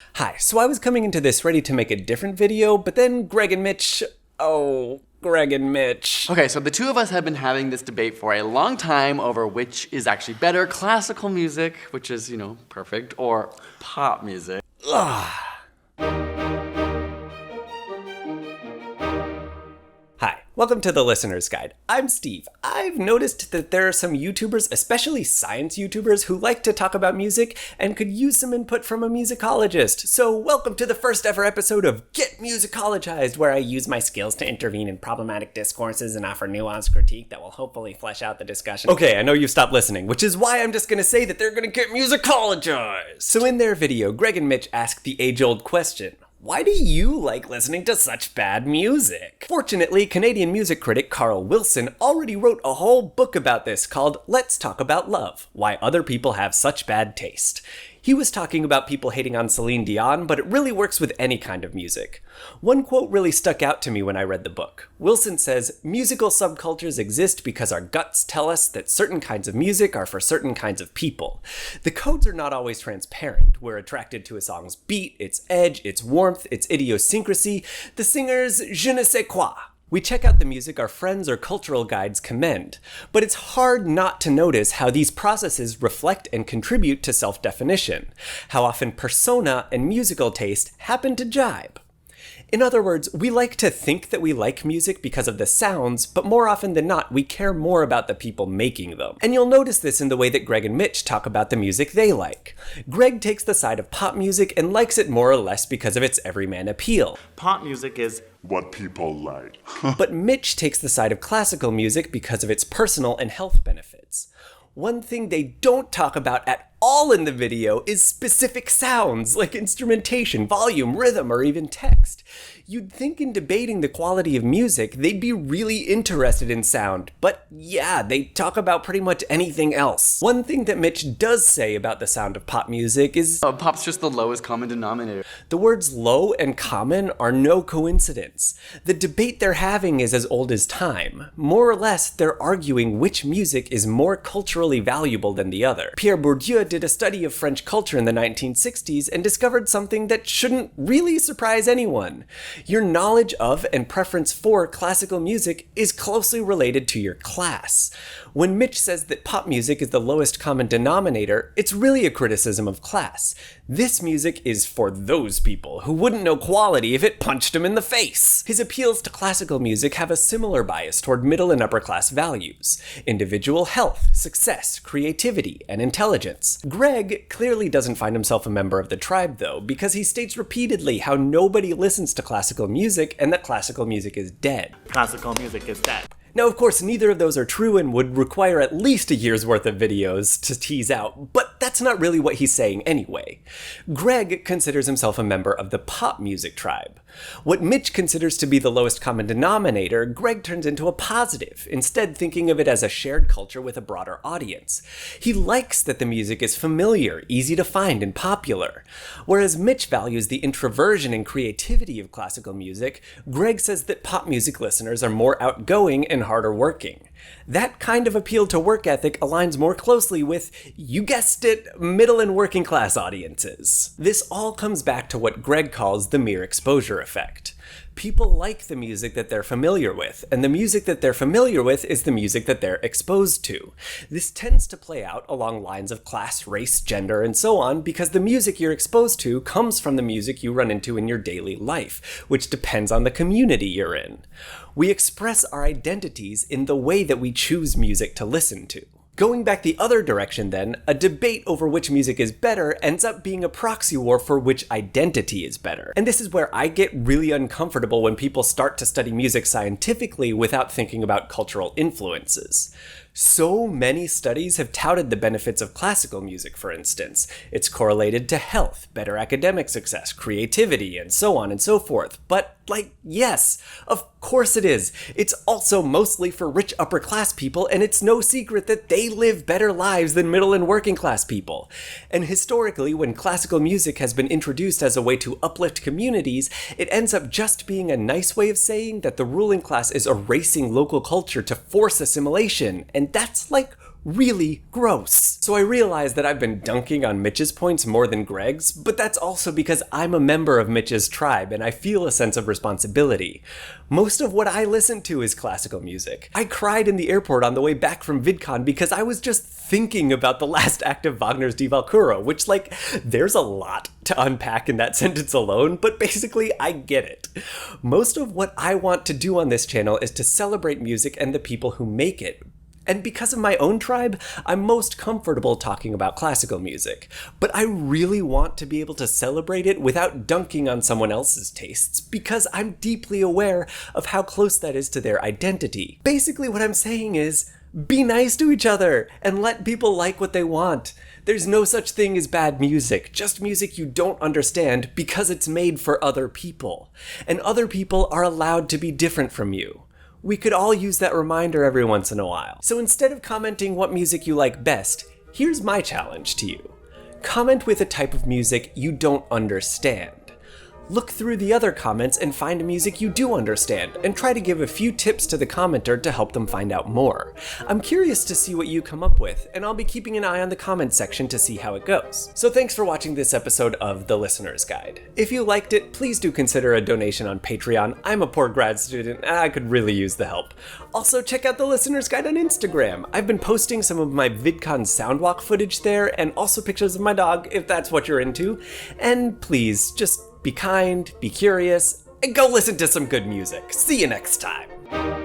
Hi, so I was coming into this ready to make a different video, but then Greg and Mitch... Oh, Greg and Mitch. Okay, so the two of us have been having this debate for a long time over which is actually better, classical music, which is, perfect, or pop music. Ugh. Hi, welcome to the Listener's Guide. I'm Steve. I've noticed that there are some YouTubers, especially science YouTubers, who like to talk about music and could use some input from a musicologist. So welcome to the first ever episode of Get Musicologized, where I use my skills to intervene in problematic discourses and offer nuanced critique that will hopefully flesh out the discussion. Okay, I know you've stopped listening, which is why I'm just gonna say that they're gonna get musicologized. So in their video, Greg and Mitch ask the age-old question: why do you like listening to such bad music? Fortunately, Canadian music critic Carl Wilson already wrote a whole book about this called Let's Talk About Love: Why Other People Have Such Bad Taste. He was talking about people hating on Celine Dion, but it really works with any kind of music. One quote really stuck out to me when I read the book. Wilson says, "Musical subcultures exist because our guts tell us that certain kinds of music are for certain kinds of people. The codes are not always transparent. We're attracted to a song's beat, its edge, its warmth, its idiosyncrasy, the singer's je ne sais quoi. We check out the music our friends or cultural guides commend, but it's hard not to notice how these processes reflect and contribute to self-definition, how often persona and musical taste happen to jibe. In other words, we like to think that we like music because of the sounds, but more often than not, we care more about the people making them. And you'll notice this in the way that Greg and Mitch talk about the music they like. Greg takes the side of pop music and likes it more or less because of its everyman appeal. Pop music is what people like. But Mitch takes the side of classical music because of its personal and health benefits. One thing they don't talk about at all in the video is specific sounds, like instrumentation, volume, rhythm, or even text. You'd think in debating the quality of music, they'd be really interested in sound, but yeah, they talk about pretty much anything else. One thing that Mitch does say about the sound of pop music is... pop's just the lowest common denominator. The words low and common are no coincidence. The debate they're having is as old as time. More or less, they're arguing which music is more culturally valuable than the other. Pierre Bourdieu did a study of French culture in the 1960s and discovered something that shouldn't really surprise anyone. Your knowledge of and preference for classical music is closely related to your class. When Mitch says that pop music is the lowest common denominator, it's really a criticism of class. This music is for those people who wouldn't know quality if it punched them in the face. His appeals to classical music have a similar bias toward middle and upper class values: individual health, success, creativity, and intelligence. Greg clearly doesn't find himself a member of the tribe, though, because he states repeatedly how nobody listens to classical music and that classical music is dead. Classical music is dead. Now, of course, neither of those are true and would require at least a year's worth of videos to tease out, but that's not really what he's saying anyway. Greg considers himself a member of the pop music tribe. What Mitch considers to be the lowest common denominator, Greg turns into a positive, instead thinking of it as a shared culture with a broader audience. He likes that the music is familiar, easy to find, and popular. Whereas Mitch values the introversion and creativity of classical music, Greg says that pop music listeners are more outgoing and harder working. That kind of appeal to work ethic aligns more closely with, you guessed it, middle and working class audiences. This all comes back to what Greg calls the mere exposure effect. People like the music that they're familiar with, and the music that they're familiar with is the music that they're exposed to. This tends to play out along lines of class, race, gender, and so on, because the music you're exposed to comes from the music you run into in your daily life, which depends on the community you're in. We express our identities in the way that we choose music to listen to. Going back the other direction then, a debate over which music is better ends up being a proxy war for which identity is better. And this is where I get really uncomfortable when people start to study music scientifically without thinking about cultural influences. So many studies have touted the benefits of classical music, for instance. It's correlated to health, better academic success, creativity, and so on and so forth. But, yes, of course it is. It's also mostly for rich upper class people, and it's no secret that they live better lives than middle and working class people. And historically, when classical music has been introduced as a way to uplift communities, it ends up just being a nice way of saying that the ruling class is erasing local culture to force assimilation, and that's really gross. So I realize that I've been dunking on Mitch's points more than Greg's, but that's also because I'm a member of Mitch's tribe and I feel a sense of responsibility. Most of what I listen to is classical music. I cried in the airport on the way back from VidCon because I was just thinking about the last act of Wagner's Die Walküre, which, like, there's a lot to unpack in that sentence alone, but basically I get it. Most of what I want to do on this channel is to celebrate music and the people who make it. And because of my own tribe, I'm most comfortable talking about classical music. But I really want to be able to celebrate it without dunking on someone else's tastes, because I'm deeply aware of how close that is to their identity. Basically what I'm saying is, be nice to each other and let people like what they want. There's no such thing as bad music, just music you don't understand because it's made for other people. And other people are allowed to be different from you. We could all use that reminder every once in a while. So instead of commenting what music you like best, here's my challenge to you. Comment with a type of music you don't understand. Look through the other comments and find music you do understand, and try to give a few tips to the commenter to help them find out more. I'm curious to see what you come up with, and I'll be keeping an eye on the comments section to see how it goes. So thanks for watching this episode of The Listener's Guide. If you liked it, please do consider a donation on Patreon. I'm a poor grad student, and I could really use the help. Also, check out The Listener's Guide on Instagram. I've been posting some of my VidCon soundwalk footage there, and also pictures of my dog, if that's what you're into. And please, just be kind, be curious, and go listen to some good music. See you next time.